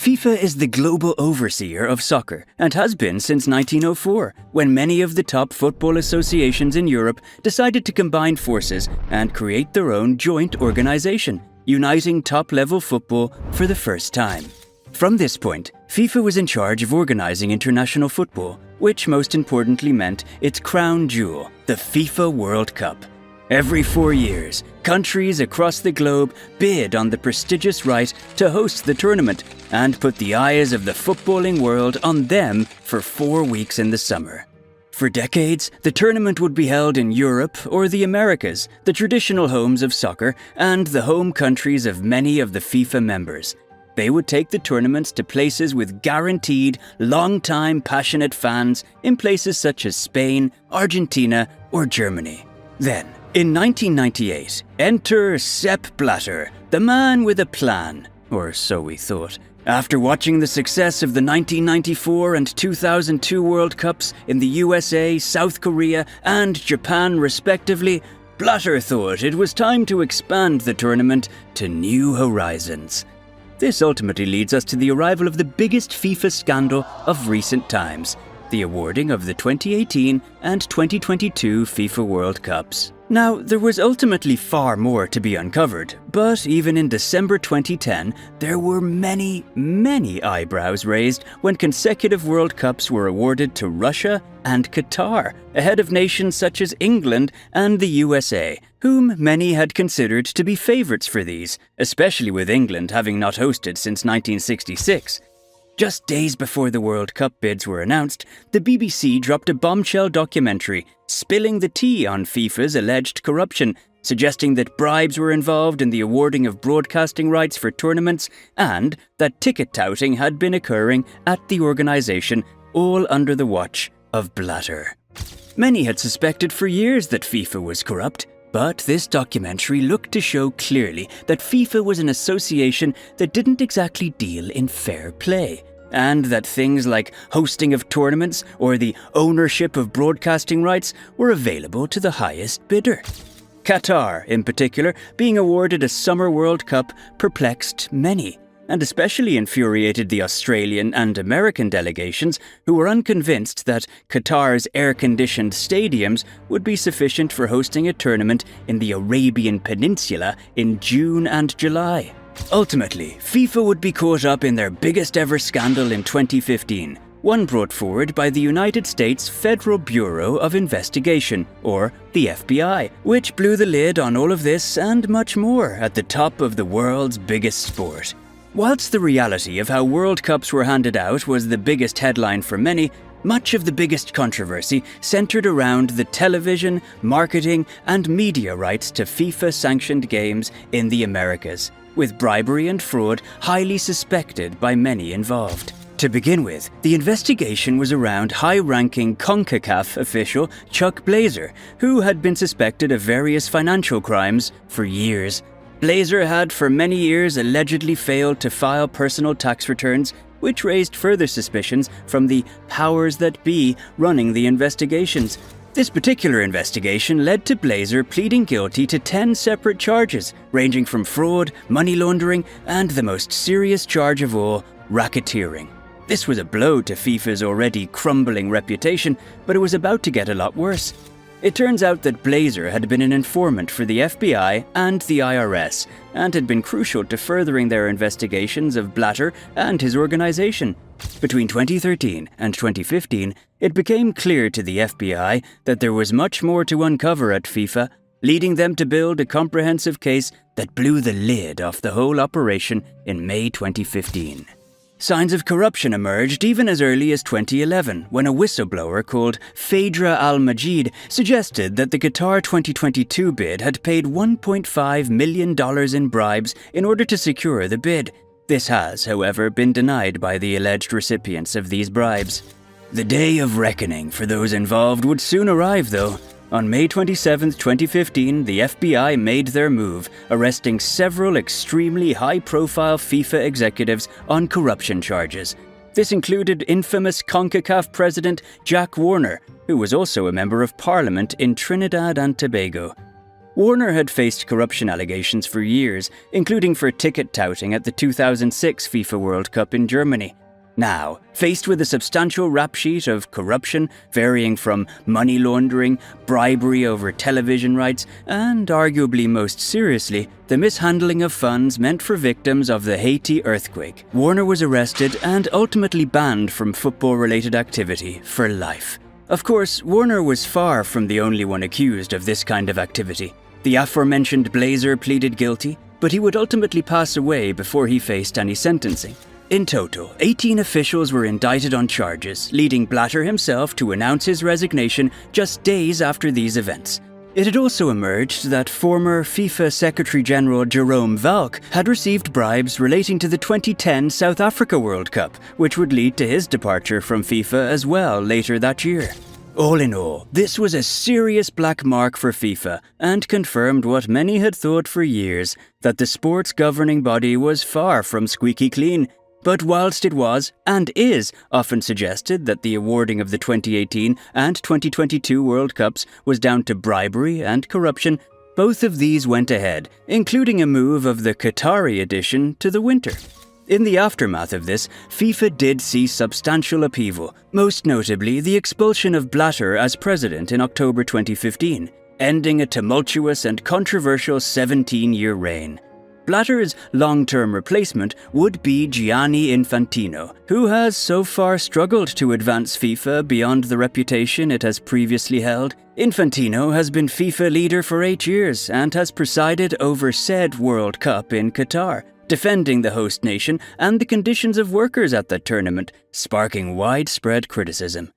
FIFA is the global overseer of soccer and has been since 1904, when many of the top football associations in Europe decided to combine forces and create their own joint organization, uniting top-level football for the first time. From this point, FIFA was in charge of organizing international football, which most importantly meant its crown jewel, the FIFA World Cup. Every 4 years, countries across the globe bid on the prestigious right to host the tournament and put the eyes of the footballing world on them for 4 weeks in the summer. For decades, the tournament would be held in Europe or the Americas, the traditional homes of soccer and the home countries of many of the FIFA members. They would take the tournaments to places with guaranteed, long-time passionate fans in places such as Spain, Argentina, or Germany. Then, in 1998, enter Sepp Blatter, the man with a plan, or so we thought. After watching the success of the 1994 and 2002 World Cups in the USA, South Korea, and Japan respectively, Blatter thought it was time to expand the tournament to new horizons. This ultimately leads us to the arrival of the biggest FIFA scandal of recent times, the awarding of the 2018 and 2022 FIFA World Cups. Now, there was ultimately far more to be uncovered, but even in December 2010, there were many eyebrows raised when consecutive World Cups were awarded to Russia and Qatar, ahead of nations such as England and the USA, whom many had considered to be favourites for these, especially with England having not hosted since 1966. Just days before the World Cup bids were announced, the BBC dropped a bombshell documentary spilling the tea on FIFA's alleged corruption, suggesting that bribes were involved in the awarding of broadcasting rights for tournaments and that ticket touting had been occurring at the organisation, all under the watch of Blatter. Many had suspected for years that FIFA was corrupt, but this documentary looked to show clearly that FIFA was an association that didn't exactly deal in fair play, and that things like hosting of tournaments or the ownership of broadcasting rights were available to the highest bidder. Qatar, in particular, being awarded a Summer World Cup perplexed many, and especially infuriated the Australian and American delegations, who were unconvinced that Qatar's air-conditioned stadiums would be sufficient for hosting a tournament in the Arabian Peninsula in June and July. Ultimately, FIFA would be caught up in their biggest ever scandal in 2015, one brought forward by the United States Federal Bureau of Investigation, or the FBI, which blew the lid on all of this and much more at the top of the world's biggest sport. Whilst the reality of how World Cups were handed out was the biggest headline for many, much of the biggest controversy centered around the television, marketing, and media rights to FIFA-sanctioned games in the Americas, with bribery and fraud highly suspected by many involved. To begin with, the investigation was around high-ranking CONCACAF official Chuck Blazer, who had been suspected of various financial crimes for years. Blazer had for many years allegedly failed to file personal tax returns, which raised further suspicions from the powers that be running the investigations. This particular investigation led to Blazer pleading guilty to 10 separate charges, ranging from fraud, money laundering, and the most serious charge of all, racketeering. This was a blow to FIFA's already crumbling reputation, but it was about to get a lot worse. It turns out that Blazer had been an informant for the FBI and the IRS, and had been crucial to furthering their investigations of Blatter and his organization. Between 2013 and 2015, it became clear to the FBI that there was much more to uncover at FIFA, leading them to build a comprehensive case that blew the lid off the whole operation in May 2015. Signs of corruption emerged even as early as 2011, when a whistleblower called Phaedra Al-Majid suggested that the Qatar 2022 bid had paid $1.5 million in bribes in order to secure the bid. This has, however, been denied by the alleged recipients of these bribes. The day of reckoning for those involved would soon arrive, though. On May 27, 2015, the FBI made their move, arresting several extremely high-profile FIFA executives on corruption charges. This included infamous CONCACAF president Jack Warner, who was also a member of parliament in Trinidad and Tobago. Warner had faced corruption allegations for years, including for ticket touting at the 2006 FIFA World Cup in Germany. Now, faced with a substantial rap sheet of corruption varying from money laundering, bribery over television rights, and arguably most seriously, the mishandling of funds meant for victims of the Haiti earthquake, Warner was arrested and ultimately banned from football-related activity for life. Of course, Warner was far from the only one accused of this kind of activity. The aforementioned Blazer pleaded guilty, but he would ultimately pass away before he faced any sentencing. In total, 18 officials were indicted on charges, leading Blatter himself to announce his resignation just days after these events. It had also emerged that former FIFA Secretary-General Jerome Valk had received bribes relating to the 2010 South Africa World Cup, which would lead to his departure from FIFA as well later that year. All in all, this was a serious black mark for FIFA and confirmed what many had thought for years, that the sport's governing body was far from squeaky clean. But whilst it was, and is, often suggested that the awarding of the 2018 and 2022 World Cups was down to bribery and corruption, both of these went ahead, including a move of the Qatari edition to the winter. In the aftermath of this, FIFA did see substantial upheaval, most notably the expulsion of Blatter as president in October 2015, ending a tumultuous and controversial 17-year reign. Blatter's long-term replacement would be Gianni Infantino, who has so far struggled to advance FIFA beyond the reputation it has previously held. Infantino has been FIFA leader for 8 years and has presided over said World Cup in Qatar, defending the host nation and the conditions of workers at that tournament, sparking widespread criticism.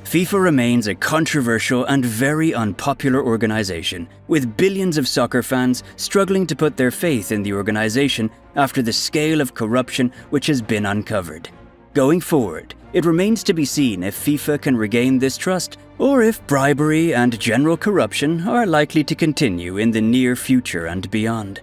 FIFA remains a controversial and very unpopular organization, with billions of soccer fans struggling to put their faith in the organization after the scale of corruption which has been uncovered. Going forward, it remains to be seen if FIFA can regain this trust, or if bribery and general corruption are likely to continue in the near future and beyond.